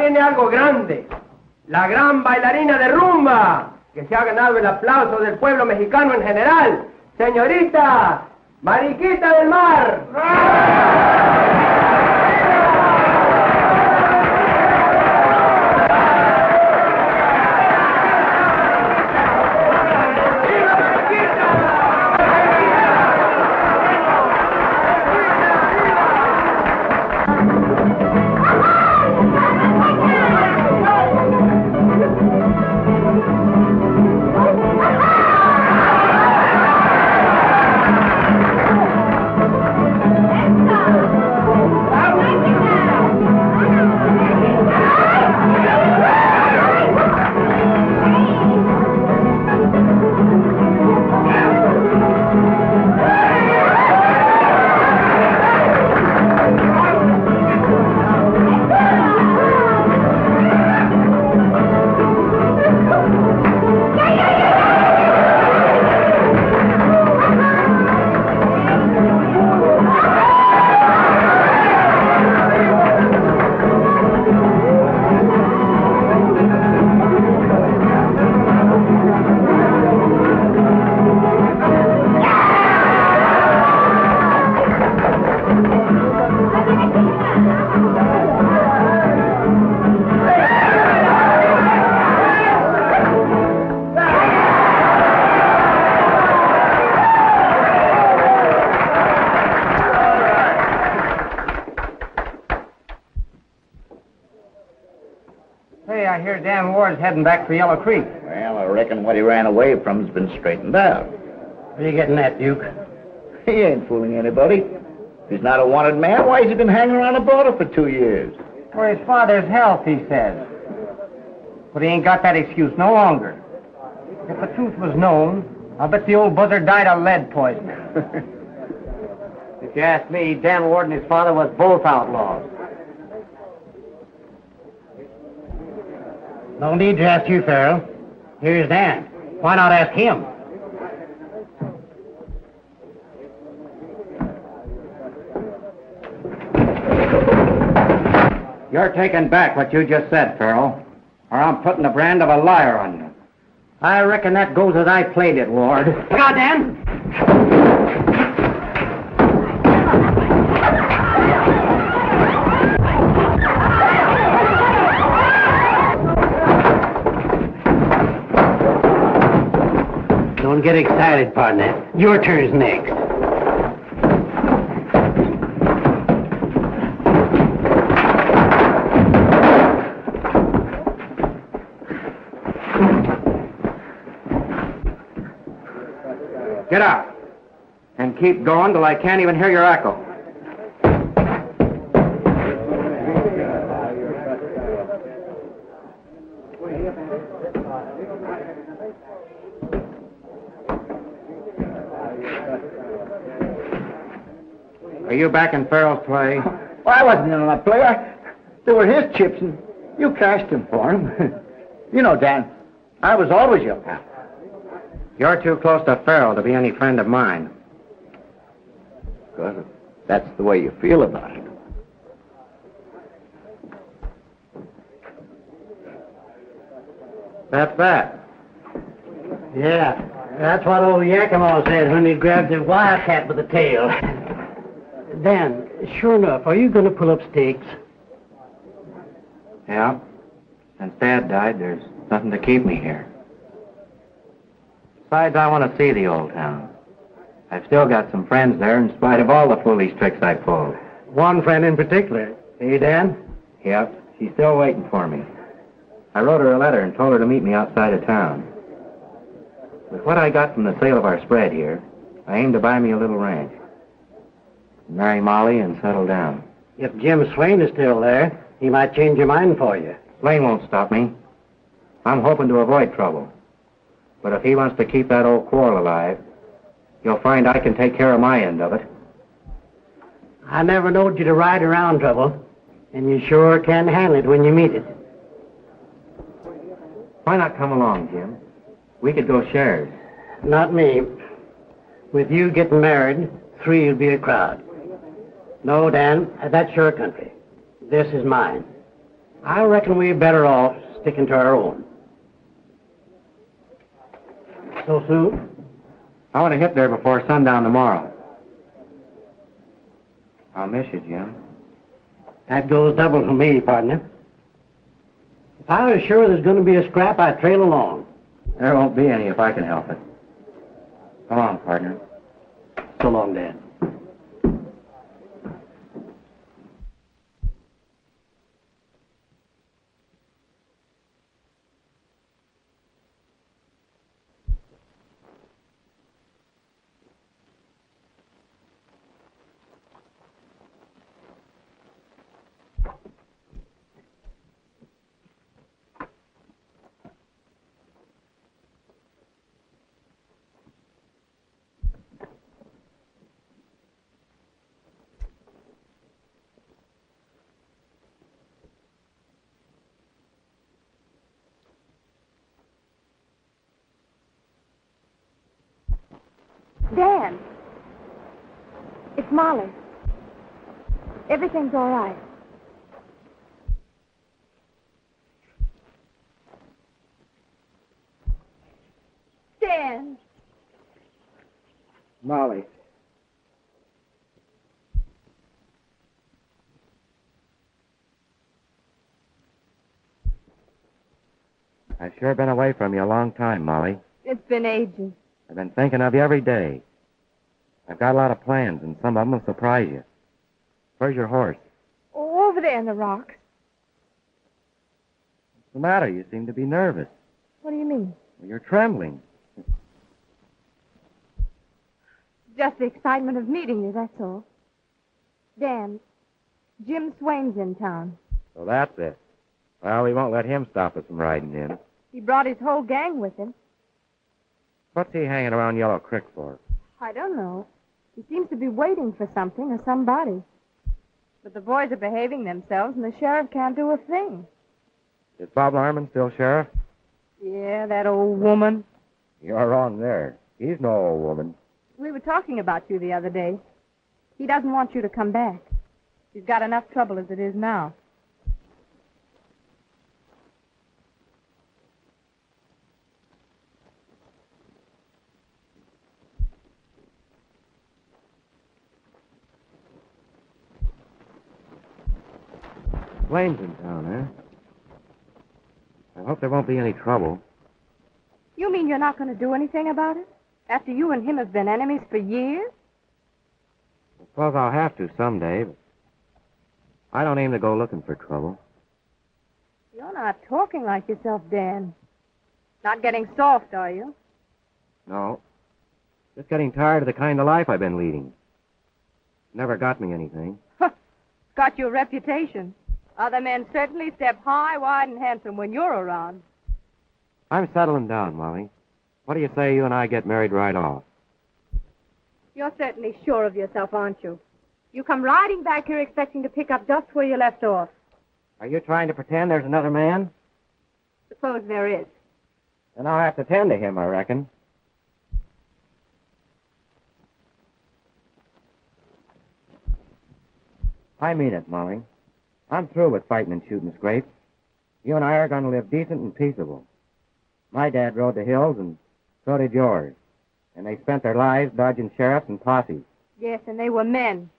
viene algo grande. La gran bailarina de rumba, que se ha ganado el aplauso del pueblo mexicano en general. Señorita, Mariquita del Mar. Heading back for Yellow Creek. Well, I reckon what he ran away from's been straightened out. What are you getting at, Duke? He ain't fooling anybody. If he's not a wanted man, why has he been hanging around the border for 2 years? For his father's health, he says. But he ain't got that excuse no longer. If the truth was known, I'll bet the old buzzard died of lead poisoning. If you ask me, Dan Ward and his father was both outlaws. No need to ask you, Farrell. Here's Dan. Why not ask him? You're taking back what you just said, Farrell, or I'm putting the brand of a liar on you. I reckon that goes as I played it, Ward. Look out, Dan! Don't get excited, partner. Your turn's next. Get out. And keep going till I can't even hear your echo. Are you back in Farrell's play? Well, I wasn't in on that play. They were his chips, and you cashed them for him. You know, Dan, I was always your pal. You're too close to Farrell to be any friend of mine. Good. That's the way you feel about it. That's that. Yeah, that's what old Yakima said when he grabbed the wildcat by the tail. Dan, sure enough, are you going to pull up stakes? Yeah. Since Dad died, there's nothing to keep me here. Besides, I want to see the old town. I've still got some friends there in spite of all the foolish tricks I pulled. One friend in particular. Hey, Dan? Yep. She's still waiting for me. I wrote her a letter and told her to meet me outside of town. With what I got from the sale of our spread here, I aim to buy me a little ranch. Marry Molly and settle down. If Jim Swain is still there, he might change your mind for you. Swain won't stop me. I'm hoping to avoid trouble. But if he wants to keep that old quarrel alive, you'll find I can take care of my end of it. I never knowed you to ride around trouble, and you sure can handle it when you meet it. Why not come along, Jim? We could go shares. Not me. With you getting married, 3 will be a crowd. No, Dan, that's your country. This is mine. I reckon we're better off sticking to our own. So soon? I want to hit there before sundown tomorrow. I'll miss you, Jim. That goes double for me, partner. If I was sure there's going to be a scrap, I'd trail along. There won't be any if I can help it. Come on, partner. So long, Dad. Dan, it's Molly. Everything's all right. Dan. Molly. I've sure been away from you a long time, Molly. It's been ages. I've been thinking of you every day. I've got a lot of plans, and some of them will surprise you. Where's your horse? Oh, over there in the rocks. What's the matter? You seem to be nervous. What do you mean? Well, you're trembling. Just the excitement of meeting you, that's all. Dan, Jim Swain's in town. So that's it. Well, we won't let him stop us from riding in. He brought his whole gang with him. What's he hanging around Yellow Creek for? I don't know. He seems to be waiting for something or somebody. But the boys are behaving themselves, and the sheriff can't do a thing. Is Bob Larimer still sheriff? Yeah, that old woman. You're wrong there. He's no old woman. We were talking about you the other day. He doesn't want you to come back. He's got enough trouble as it is now. Swain's in town, huh? I hope there won't be any trouble. You mean you're not going to do anything about it? After you and him have been enemies for years? I suppose I'll have to someday, but I don't aim to go looking for trouble. You're not talking like yourself, Dan. Not getting soft, are you? No. Just getting tired of the kind of life I've been leading. Never got me anything. Got your reputation. Other men certainly step high, wide, and handsome when you're around. I'm settling down, Molly. What do you say you and I get married right off? You're certainly sure of yourself, aren't you? You come riding back here expecting to pick up just where you left off. Are you trying to pretend there's another man? Suppose there is. Then I'll have to tend to him, I reckon. I mean it, Molly. I'm through with fighting and shooting scrapes. You and I are going to live decent and peaceable. My dad rode the hills, and so did yours. And they spent their lives dodging sheriffs and posses. Yes, and they were men.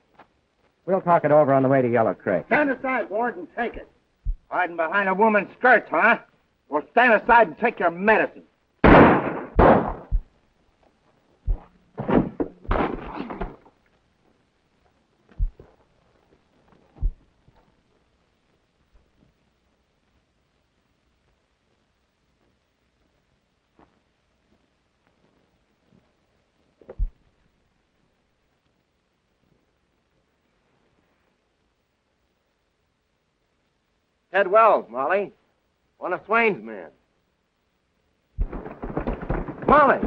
We'll talk it over on the way to Yellow Creek. Stand aside, Ward, and take it. Hiding behind a woman's skirts, huh? Well, stand aside and take your medicine. Ted Wells, Molly. One of Swain's men. Molly!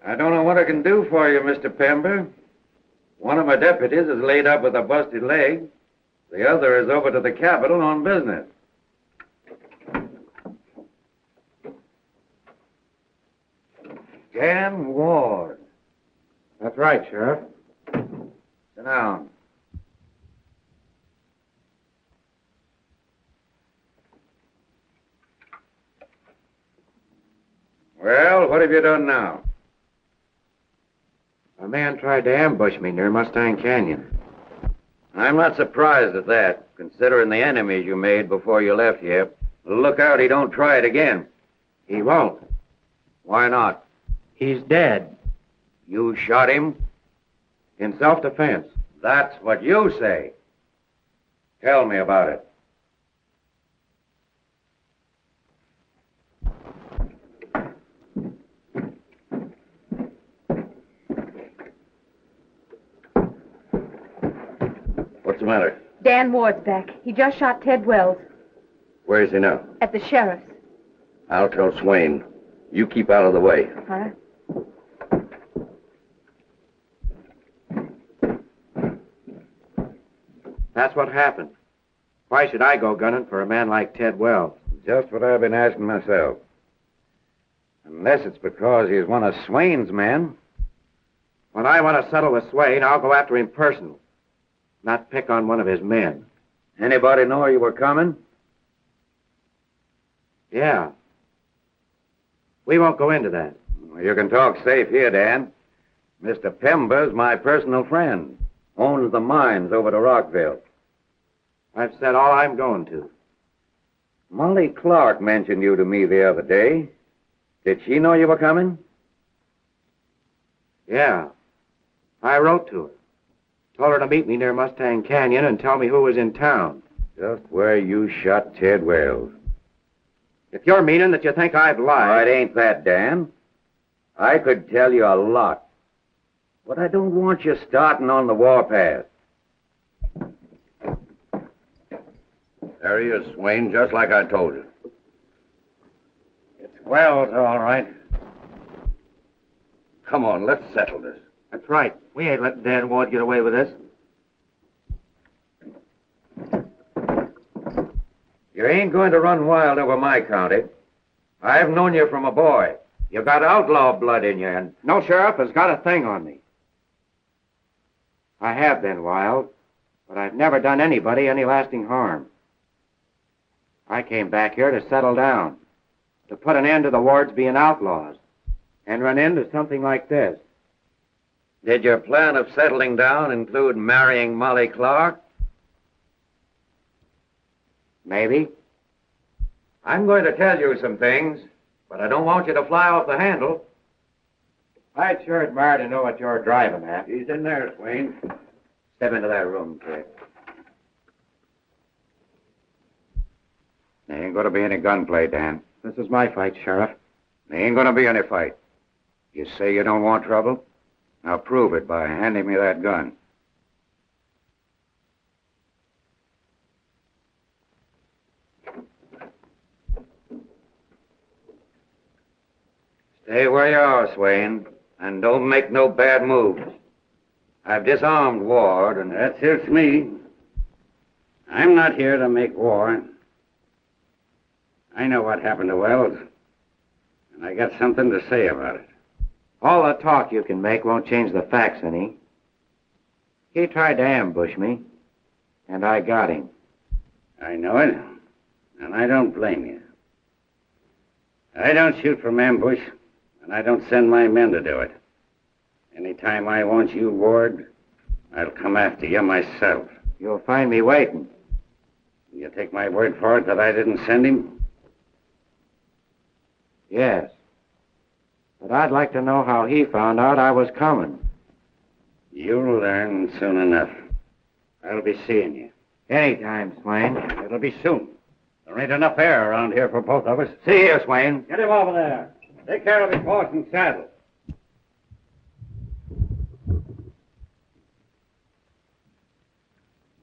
I don't know what I can do for you, Mr. Pember. One of my deputies is laid up with a busted leg. The other is over to the Capitol on business. Dan Ward. That's right, Sheriff. Sit down. Well, what have you done now? A man tried to ambush me near Mustang Canyon. I'm not surprised at that, considering the enemies you made before you left here. Look out he don't try it again. He won't. Why not? He's dead. You shot him? In self-defense. That's what you say. Tell me about it. What's the matter? Dan Ward's back. He just shot Ted Wells Where is he now? at the sheriff's. I'll tell Swain. You keep out of the way. All right. That's what happened. Why should I go gunning for a man like Ted Wells? Just what I've been asking myself. Unless it's because he's one of Swain's men. When I want to settle with Swain, I'll go after him personally, not pick on one of his men. Anybody know you were coming? Yeah. We won't go into that. Well, you can talk safe here, Dan. Mr. Pember's my personal friend. Owns the mines over to Rockville. I've said all I'm going to. Molly Clark mentioned you to me the other day. Did she know you were coming? Yeah. I wrote to her. Told her to meet me near Mustang Canyon and tell me who was in town. Just where you shot Ted Wells. If you're meaning that you think I've lied... It ain't that, Dan. I could tell you a lot. But I don't want you starting on the warpath. There he is, Swain, just like I told you. It's Wells, all right. Come on, let's settle this. That's right. We ain't letting Dan Ward get away with this. You ain't going to run wild over my county. I've known you from a boy. You got outlaw blood in you, and... No sheriff has got a thing on me. I have been wild, but I've never done anybody any lasting harm. I came back here to settle down, to put an end to the Wards being outlaws, and run into something like this. Did your plan of settling down include marrying Molly Clark? Maybe. I'm going to tell you some things, but I don't want you to fly off the handle. I'd sure admire to know what you're driving at. He's in there, Swain. Step into that room, kid. There ain't going to be any gunplay, Dan. This is my fight, Sheriff. There ain't going to be any fight. You say you don't want trouble? Now prove it by handing me that gun. Stay where you are, Swain, and don't make no bad moves. I've disarmed Ward, and... That suits me. I'm not here to make war. I know what happened to Wells, and I got something to say about it. All the talk you can make won't change the facts any. He tried to ambush me, and I got him. I know it, and I don't blame you. I don't shoot from ambush, and I don't send my men to do it. Anytime I want you, Ward, I'll come after you myself. You'll find me waiting. You take my word for it that I didn't send him? Yes. But I'd like to know how he found out I was coming. You'll learn soon enough. I'll be seeing you. Anytime, Swain. It'll be soon. There ain't enough air around here for both of us. See here, Swain. Get him over there. Take care of his horse and saddle.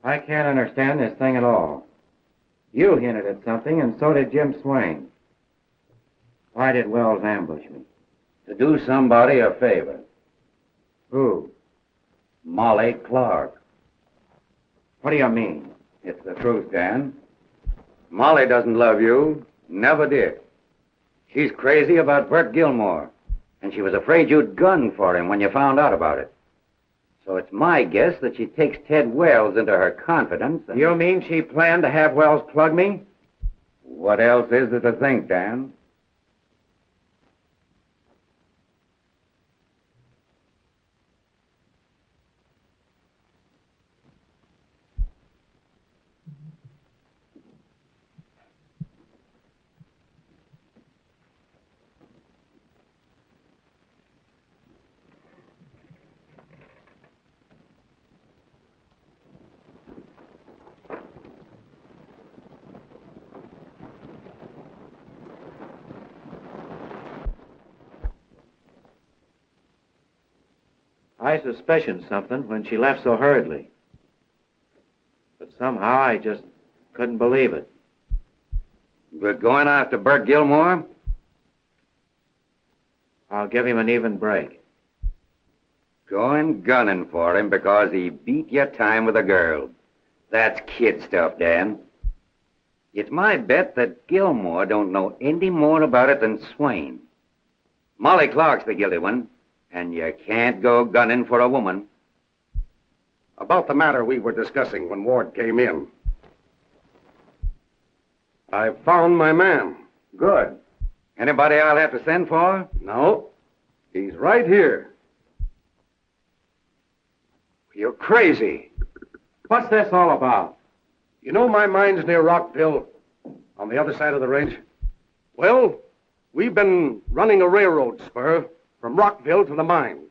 I can't understand this thing at all. You hinted at something, and so did Jim Swain. Why did Wells ambush me? To do somebody a favor. Who? Molly Clark. What do you mean? It's the truth, Dan. Molly doesn't love you. Never did. She's crazy about Bert Gilmore. And she was afraid you'd gun for him when you found out about it. So it's my guess that she takes Ted Wells into her confidence and... You mean she planned to have Wells plug me? What else is there to think, Dan? I suspicioned something when she left so hurriedly. But somehow I just couldn't believe it. We're going after Bert Gilmore? I'll give him an even break. Going gunning for him because he beat your time with a girl. That's kid stuff, Dan. It's my bet that Gilmore don't know any more about it than Swain. Molly Clark's the guilty one, and you can't go gunning for a woman. About the matter we were discussing when Ward came in. I found my man. Good. Anybody I'll have to send for? No, he's right here. You're crazy. What's this all about? You know my mine's near Rockville, on the other side of the range? Well, we've been running a railroad spur from Rockville to the mines.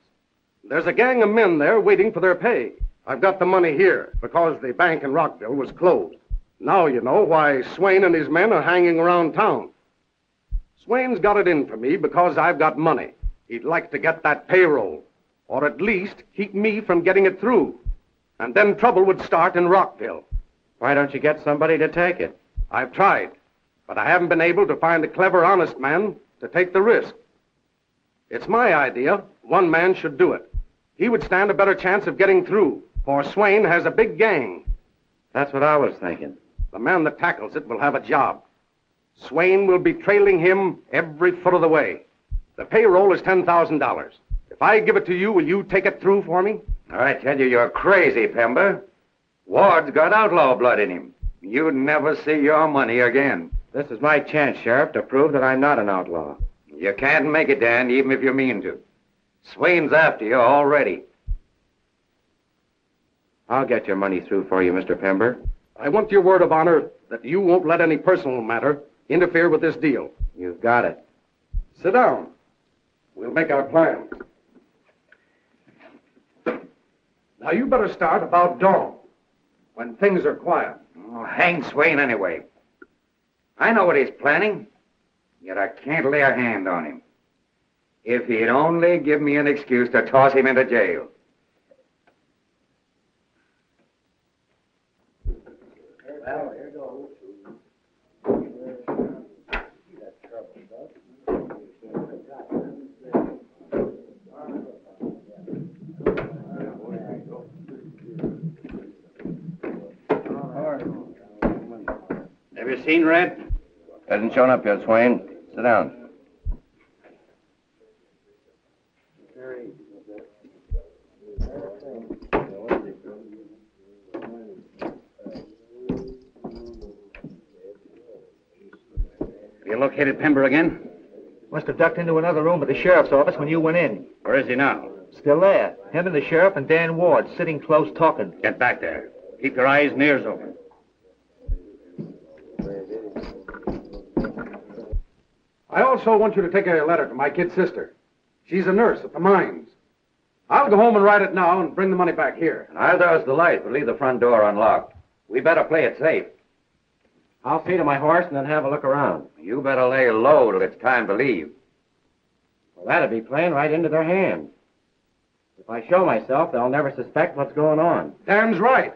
There's a gang of men there waiting for their pay. I've got the money here because the bank in Rockville was closed. Now you know why Swain and his men are hanging around town. Swain's got it in for me because I've got money. He'd like to get that payroll, or at least keep me from getting it through. And then trouble would start in Rockville. Why don't you get somebody to take it? I've tried, but I haven't been able to find a clever, honest man to take the risk. It's my idea. One man should do it. He would stand a better chance of getting through, for Swain has a big gang. That's what I was thinking. The man that tackles it will have a job. Swain will be trailing him every foot of the way. The payroll is $10,000. If I give it to you, will you take it through for me? I tell you, you're crazy, Pember. Ward's got outlaw blood in him. You'd never see your money again. This is my chance, Sheriff, to prove that I'm not an outlaw. You can't make it, Dan, even if you mean to. Swain's after you already. I'll get your money through for you, Mr. Pember. I want your word of honor that you won't let any personal matter interfere with this deal. You've got it. Sit down. We'll make our plan. Now, you better start about dawn, when things are quiet. Oh, hang Swain anyway. I know what he's planning, yet I can't lay a hand on him. If he'd only give me an excuse to toss him into jail. Well, here goes. Have you seen Red? Hasn't shown up yet, Swain. Sit down. You located Pember again? Must have ducked into another room at the sheriff's office when you went in. Where is he now? Still there. Him and the sheriff and Dan Ward sitting close talking. Get back there. Keep your eyes and ears open. I also want you to take a letter to my kid sister. She's a nurse at the mines. I'll go home and write it now and bring the money back here. And I'll douse the light, but leave the front door unlocked. We better play it safe. I'll see to my horse and then have a look around. You better lay low till it's time to leave. Well, that'd be playing right into their hands. If I show myself, they'll never suspect what's going on. Dan's right.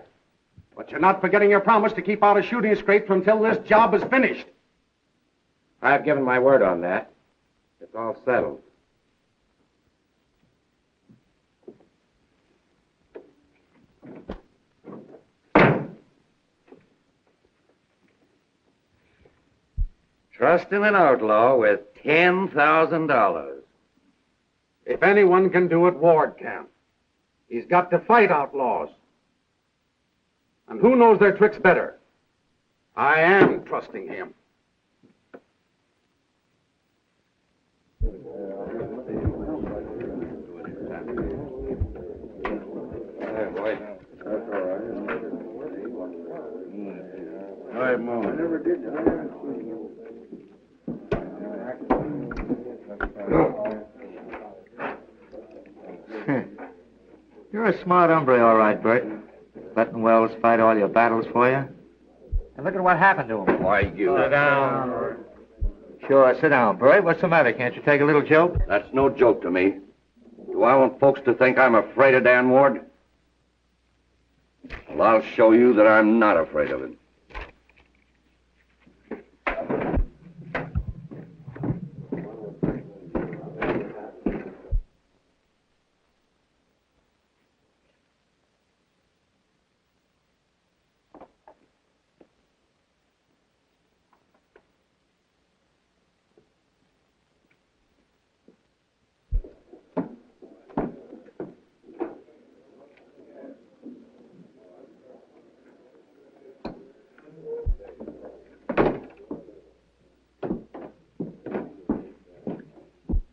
But you're not forgetting your promise to keep out of shooting scrapes until this job is finished. I've given my word on that. It's all settled. Trusting an outlaw with $10,000. If anyone can do it, Ward can. He's got to fight outlaws. And who knows their tricks better? I am trusting him. You're a smart hombre, all right, Bert. Letting Wells fight all your battles for you. And look at what happened to him. Why, you... Sit down. Sure, sit down, Bert. What's the matter? Can't you take a little joke? That's no joke to me. Do I want folks to think I'm afraid of Dan Ward? Well, I'll show you that I'm not afraid of him.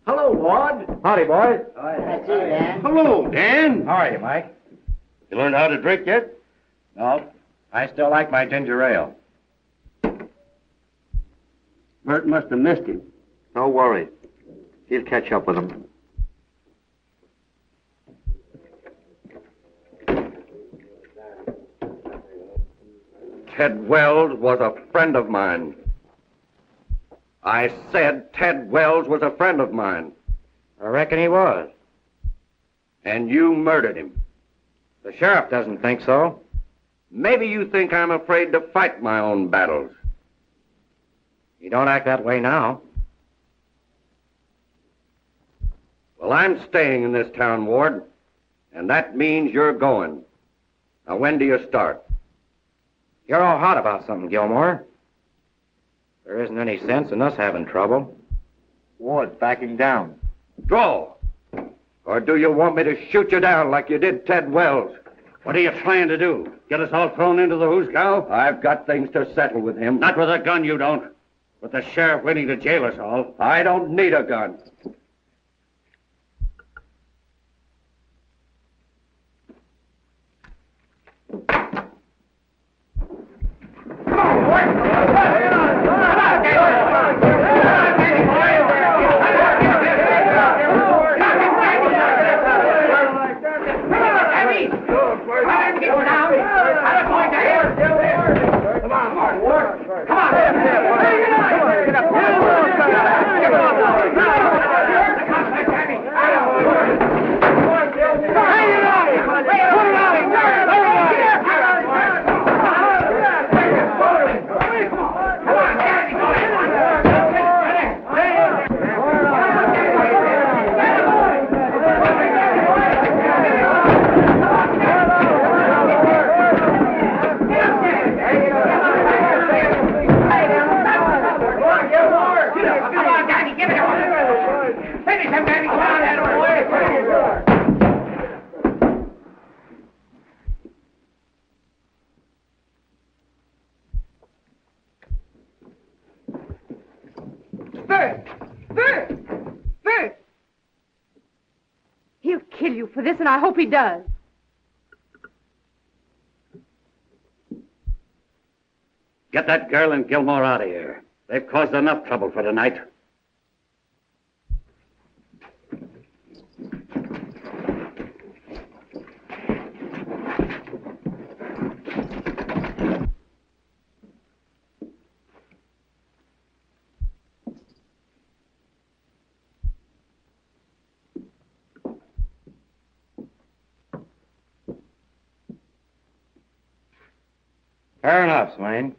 Hello, Ward. Howdy, boys. That's you, Dan. Hello, Dan. How are you, Mike? You learned how to drink yet? No, I still like my ginger ale. Bert must have missed him. No worry. He'll catch up with him. Ted Wells was a friend of mine. I said Ted Wells was a friend of mine. I reckon he was. And you murdered him. The sheriff doesn't think so. Maybe you think I'm afraid to fight my own battles. You don't act that way now. Well, I'm staying in this town, Ward, and that means you're going. Now, when do you start? You're all hot about something, Gilmore. There isn't any sense in us having trouble. Ward's backing down. Draw! Or do you want me to shoot you down like you did Ted Wells? What are you trying to do? Get us all thrown into the hoosgow? I've got things to settle with him. Not with a gun, you don't. With the sheriff waiting to jail us all. I don't need a gun. He'll kill you for this, and I hope he does. Get that girl and Gilmore out of here. They've caused enough trouble for tonight. Fair enough, Swain.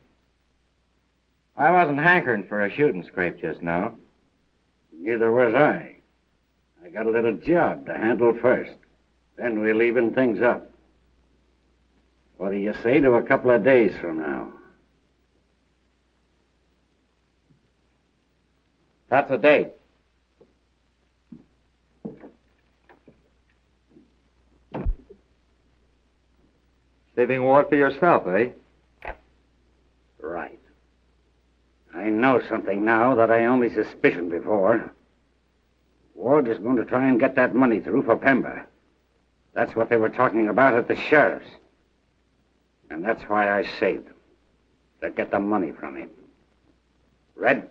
I wasn't hankering for a shooting scrape just now. Neither was I. I got a little job to handle first. Then we'll even things up. What do you say to a couple of days from now? That's a date. Saving ward for yourself, eh? Right. I know something now that I only suspicioned before. Ward is going to try and get that money through for Pember. That's what they were talking about at the sheriff's. And that's why I saved him. To get the money from him. Red,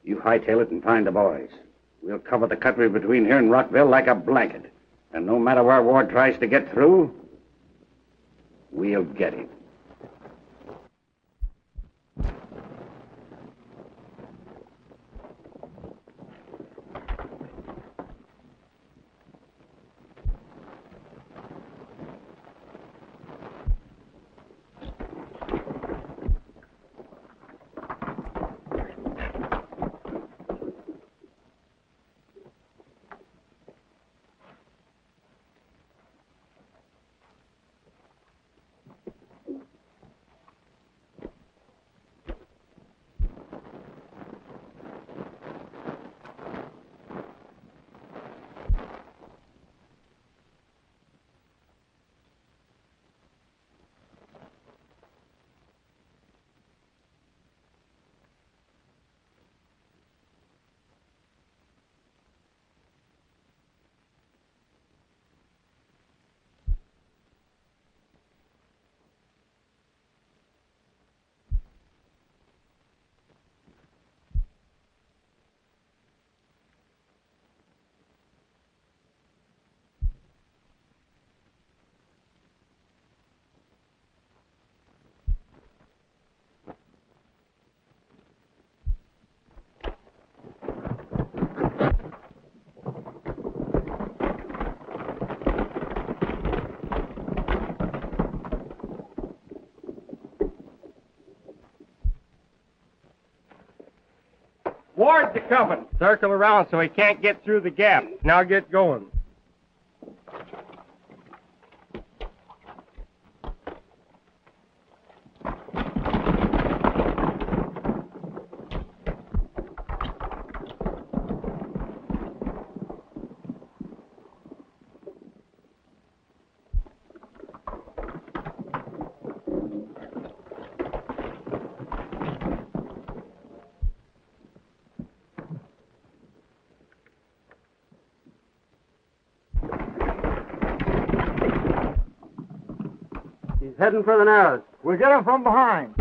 you hightail it and find the boys. We'll cover the country between here and Rockville like a blanket. And no matter where Ward tries to get through, we'll get him. Ward's a-coming. Circle around so he can't get through the gap. Now get going. Heading for the narrows. We'll get him from behind.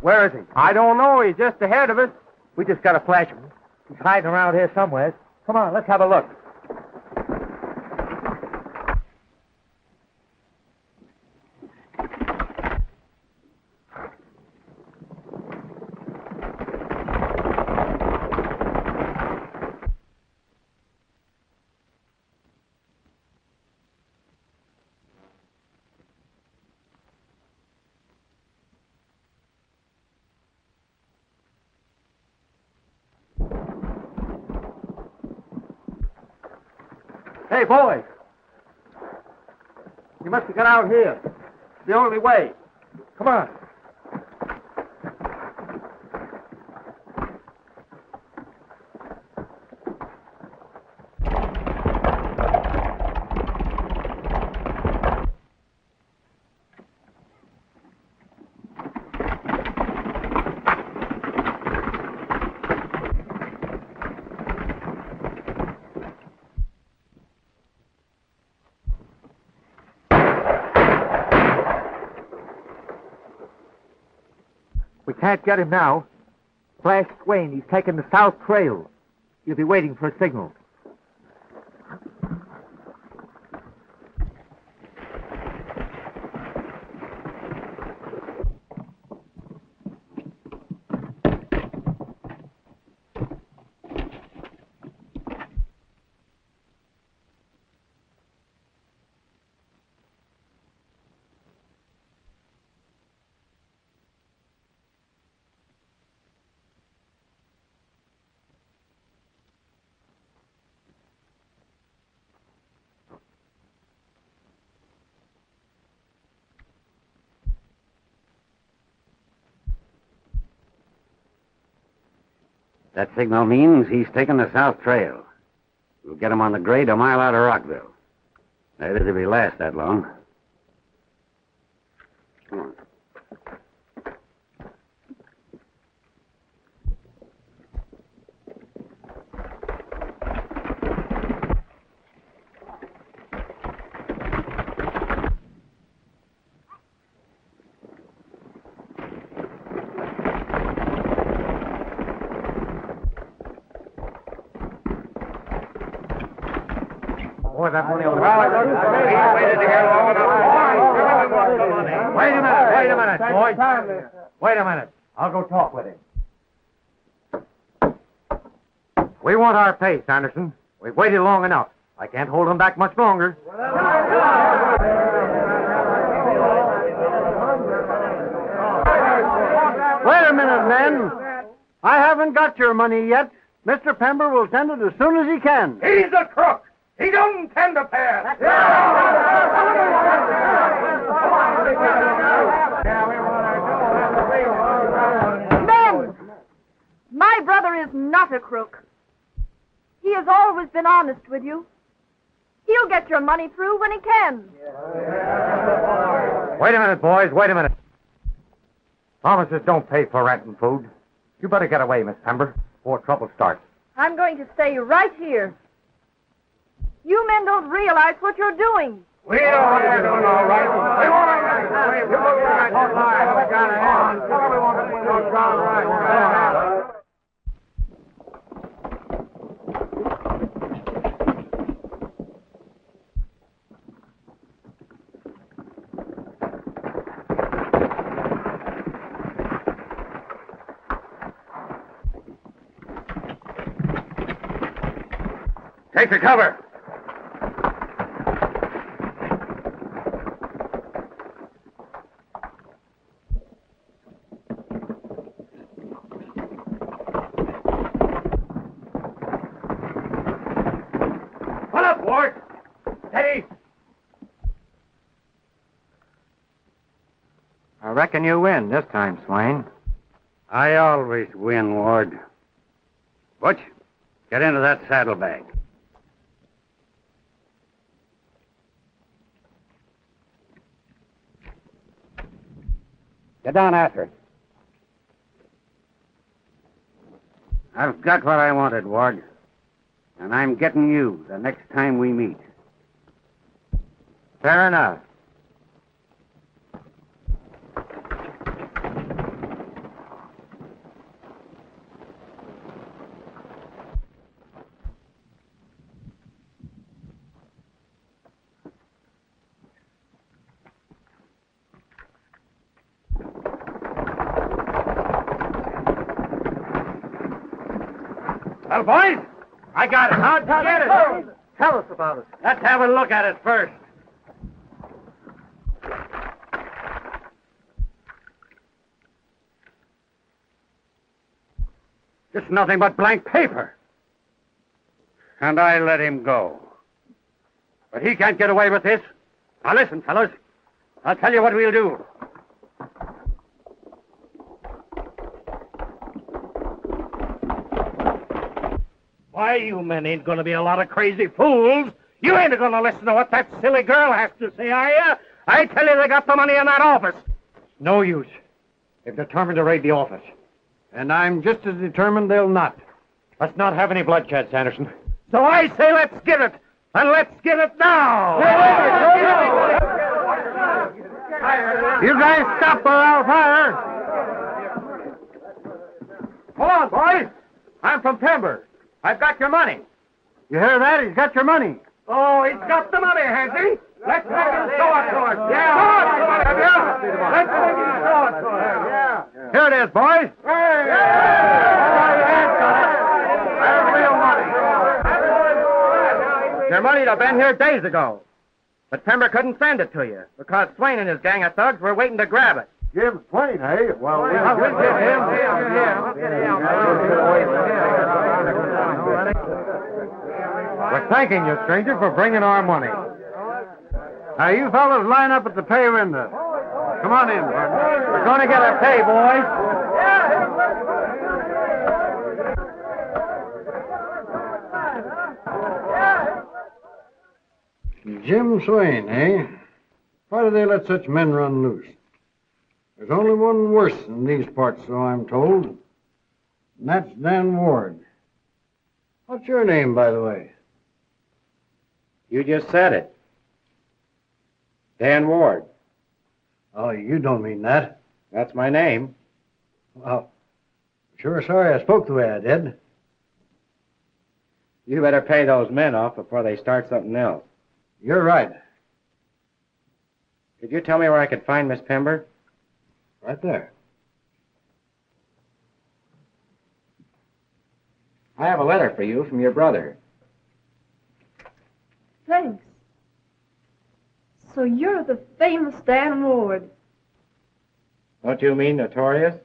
Where is he? I don't know. He's just ahead of us. We just got to flash him. He's hiding around here somewhere. Come on, let's have a look. Hey, boys. You must have got out here. It's the only way. Come on. We can't get him now. Flash Swain, he's taken the south trail. He'll be waiting for a signal. That signal means he's taken the south trail. We'll get him on the grade a mile out of Rockville. That is if he lasts that long. Come on. Boy, that money over there. Wait a minute, boys. Wait a minute. I'll go talk with him. We want our pay, Sanderson. We've waited long enough. I can't hold him back much longer. Wait a minute, men. I haven't got your money yet. Mr. Pember will send it as soon as he can. He's a crook. He don't intend to pass. Men! My brother is not a crook. He has always been honest with you. He'll get your money through when he can. Wait a minute, boys. Wait a minute. Promises don't pay for rent and food. You better get away, Miss Pember, before trouble starts. I'm going to stay right here. You men don't realize what you're doing. We know what we're doing, all right. We want to Take the cover. Pull up, Ward. Steady. I reckon you win this time, Swain. I always win, Ward. Butch, get into that saddlebag. Get down after it. I've got what I wanted, Ward. And I'm getting you the next time we meet. Fair enough. Well, boys, I got it. How'd you get it? Tell us about it. Let's have a look at it first. It's nothing but blank paper. And I let him go. But he can't get away with this. Now listen, fellows. I'll tell you what we'll do. Why, you men ain't gonna be a lot of crazy fools. You ain't gonna listen to what that silly girl has to say, are you? I tell you, they got the money in that office. No use. They've determined to raid the office. And I'm just as determined they'll not. Let's not have any bloodshed, Sanderson. So I say let's get it. And let's get it now. You guys stop or I'll fire. Hold on, boys. I'm from Pember. I've got your money. You hear that? He's got your money. Oh, he's got the money, has he? Let's make him show it to us. Yeah. Let's make him show it to us. Yeah. Here it is, boys. Hey. That's real money. Your money'd have been here days ago. But Pember couldn't send it to you because Swain and his gang of thugs were waiting to grab it. Jim Swain, eh? Well, we'll get him. We're thanking you, stranger, for bringing our money. Now, you fellas line up at the pay window. Come on in, partner. We're going to get our pay, boys. Jim Swain, eh? Why do they let such men run loose? There's only one worse in these parts, so I'm told. And that's Dan Ward. What's your name, by the way? You just said it. Dan Ward. Oh, you don't mean that. That's my name. Well, sure sorry I spoke the way I did. You better pay those men off before they start something else. You're right. Could you tell me where I could find Miss Pember? Right there. I have a letter for you from your brother. Thanks. So you're the famous Dan Ward. Don't you mean notorious?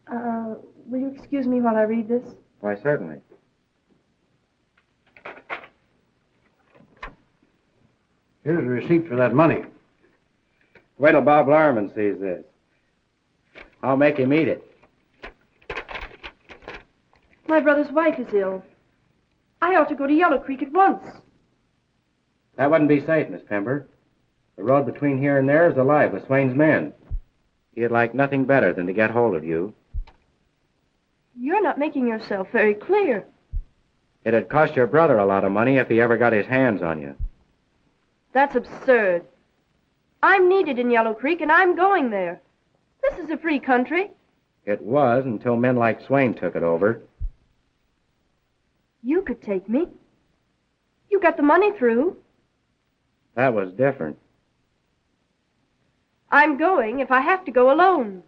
Will you excuse me while I read this? Why, certainly. Here's a receipt for that money. Wait till Bob Larimer sees this. I'll make him eat it. My brother's wife is ill. I ought to go to Yellow Creek at once. That wouldn't be safe, Miss Pember. The road between here and there is alive with Swain's men. He'd like nothing better than to get hold of you. You're not making yourself very clear. It'd cost your brother a lot of money if he ever got his hands on you. That's absurd. I'm needed in Yellow Creek, and I'm going there. This is a free country. It was until men like Swain took it over. You could take me. You got the money through. That was different. I'm going if I have to go alone.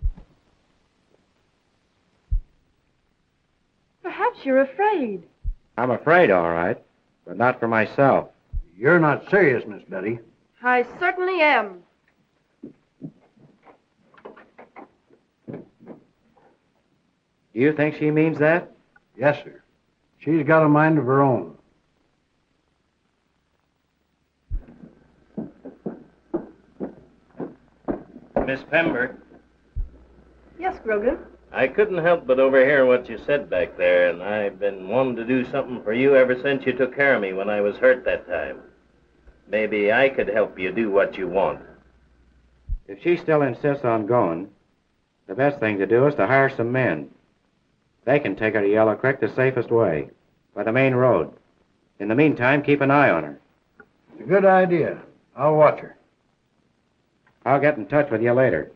Perhaps you're afraid. I'm afraid, all right, but not for myself. You're not serious, Miss Betty. I certainly am. Do you think she means that? Yes, sir. She's got a mind of her own. Miss Pember, Yes, Grogan. I couldn't help but overhear what you said back there, and I've been wanting to do something for you ever since you took care of me when I was hurt that time. Maybe I could help you do what you want. If she still insists on going, the best thing to do is to hire some men. They can take her to Yellow Creek the safest way, by the main road. In the meantime, keep an eye on her. It's a good idea. I'll watch her. I'll get in touch with you later.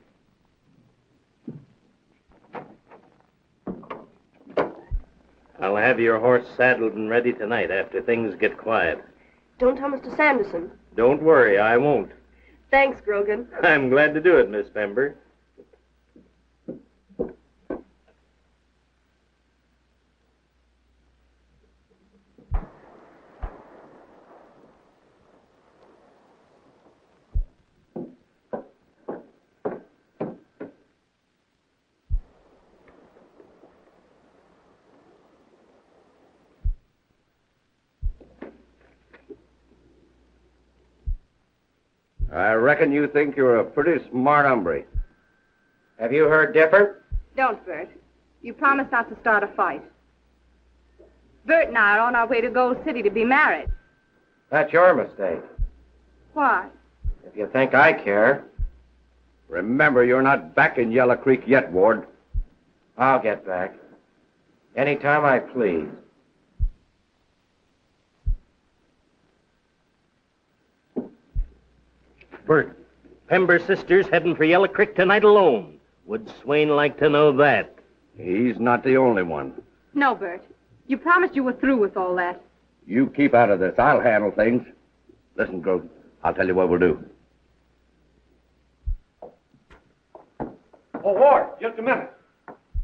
I'll have your horse saddled and ready tonight after things get quiet. Don't tell Mr. Sanderson. Don't worry, I won't. Thanks, Grogan. I'm glad to do it, Miss Pember. I reckon you think you're a pretty smart hombre. Have you heard different? Don't, Bert. You promised not to start a fight. Bert and I are on our way to Gold City to be married. That's your mistake. Why? If you think I care, Remember, you're not back in Yellow Creek yet, Ward. I'll get back. Anytime I please. Bert, Pember sisters heading for Yellow Creek tonight alone. Would Swain like to know that? He's not the only one. No, Bert. You promised you were through with all that. You keep out of this. I'll handle things. Listen, girl, I'll tell you what we'll do. Oh, Ward, just a minute.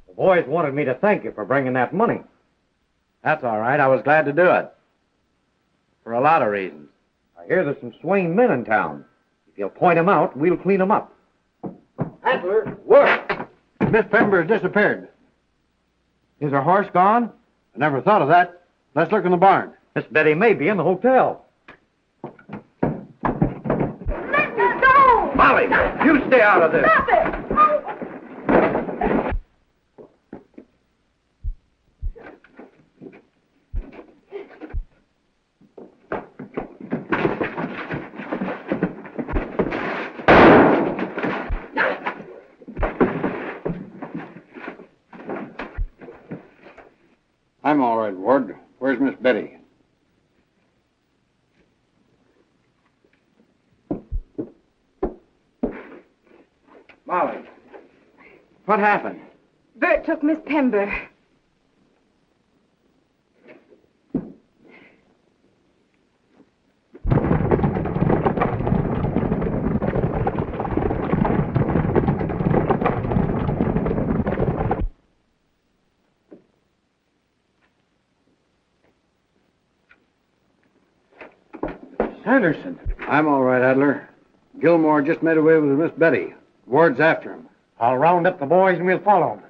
The boys wanted me to thank you for bringing that money. That's all right. I was glad to do it. For a lot of reasons. I hear there's some Swain men in town. If you'll point them out, we'll clean them up. Adler, what? Miss Pember has disappeared. Is her horse gone? I never thought of that. Let's look in the barn. Miss Betty may be in the hotel. Let me go! Molly, you stay out of this. Stop it! I'm all right, Ward. Where's Miss Betty? Molly, what happened? Bert took Miss Pember. Sanderson. I'm all right, Adler. Gilmore just made away with Miss Betty. Ward's after him. I'll round up the boys and we'll follow them.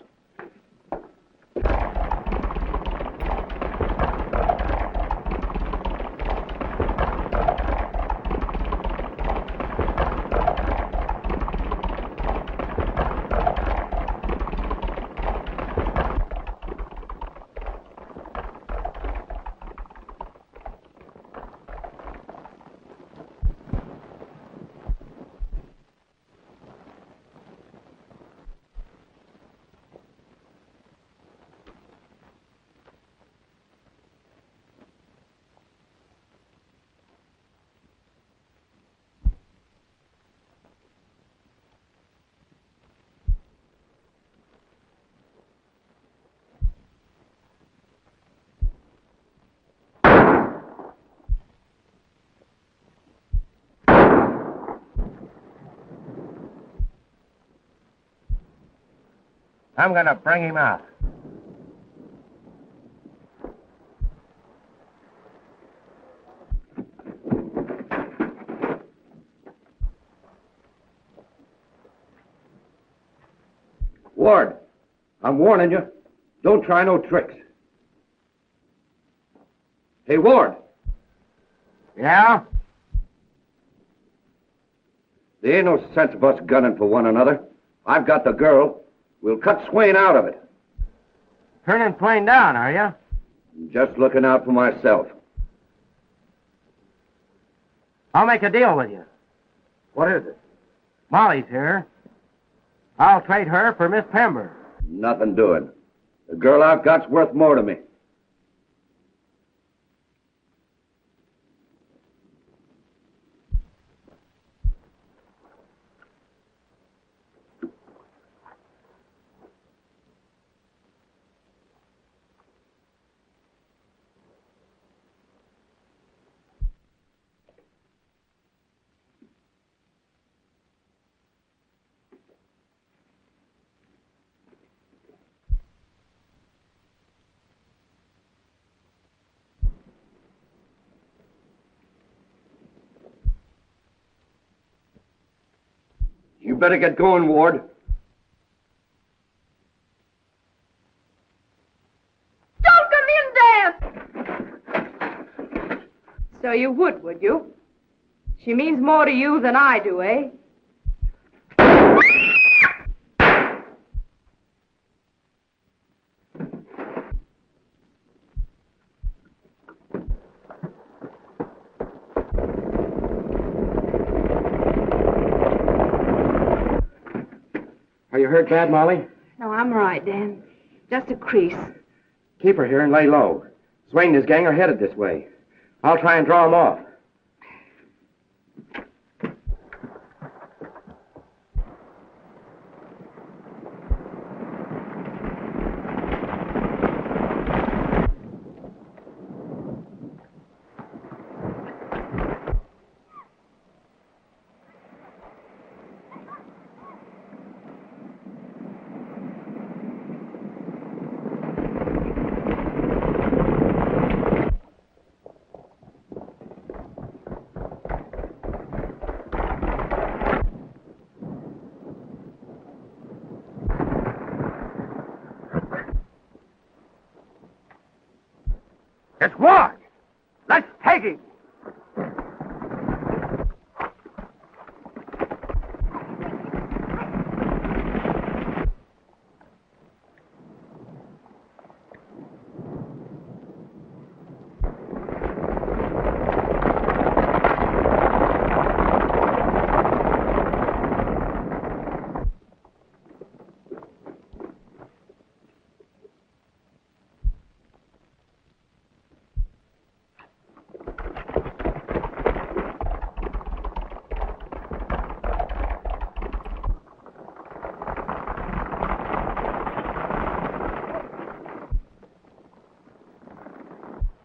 I'm going to bring him out. Ward, I'm warning you. Don't try no tricks. Hey, Ward. Yeah? There ain't no sense of us gunning for one another. I've got the girl. We'll cut Swain out of it. Turning Swain down, are you? I'm just looking out for myself. I'll make a deal with you. What is it? Molly's here. I'll trade her for Miss Pember. Nothing doing. The girl I've got's worth more to me. You better get going, Ward. Don't come in, Dan! So you would you? She means more to you than I do, eh? Are you hurt bad, Molly? No, I'm all right, Dan. Just a crease. Keep her here and lay low. Swain and his gang are headed this way. I'll try and draw them off. It's Ward. Let's take him.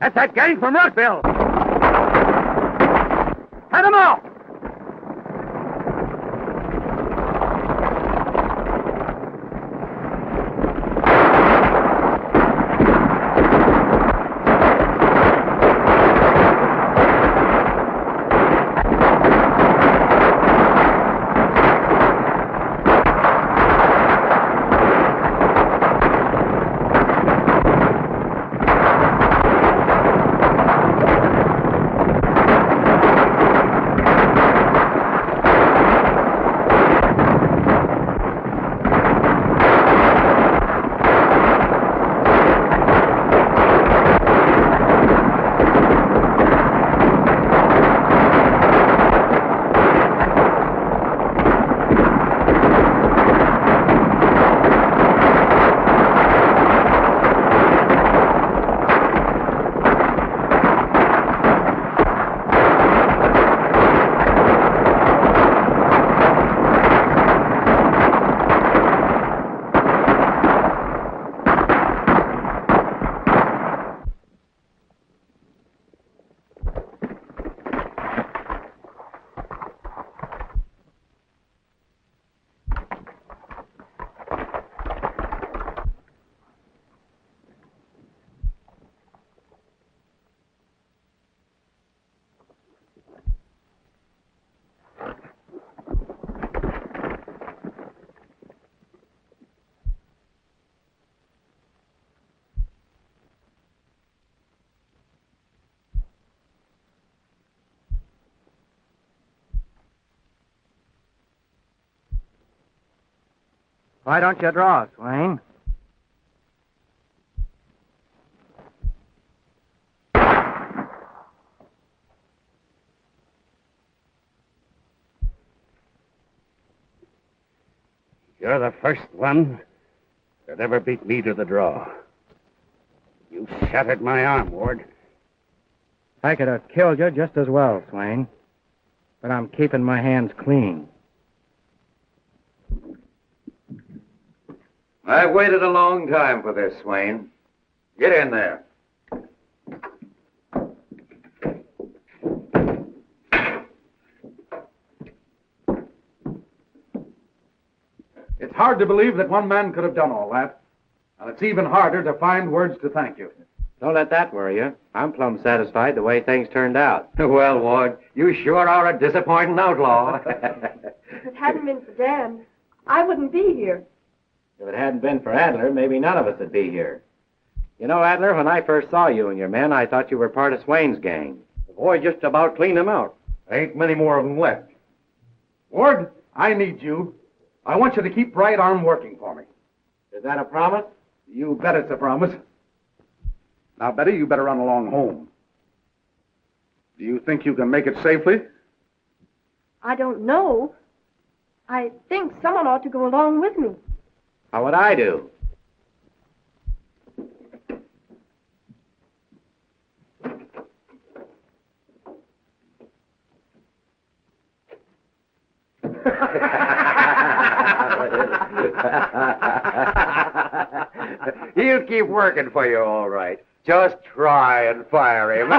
That's that gang from Rockville. Head them off! Why don't you draw, Swain? You're the first one that ever beat me to the draw. You shattered my arm, Ward. I could have killed you just as well, Swain. But I'm keeping my hands clean. I've waited a long time for this, Swain. Get in there. It's hard to believe that one man could have done all that. And it's even harder to find words to thank you. Don't let that worry you. I'm plumb satisfied the way things turned out. Well, Ward, you sure are a disappointing outlaw. If it hadn't been for Dan, I wouldn't be here. If it hadn't been for Adler, maybe none of us would be here. You know, Adler, when I first saw you and your men, I thought you were part of Swain's gang. The boy just about cleaned him out. There ain't many more of them left. Ward, I need you. I want you to keep Right Arm working for me. Is that a promise? You bet it's a promise. Now, Betty, you better run along home. Do you think you can make it safely? I don't know. I think someone ought to go along with me. How would I do? He'll keep working for you, all right. Just try and fire him.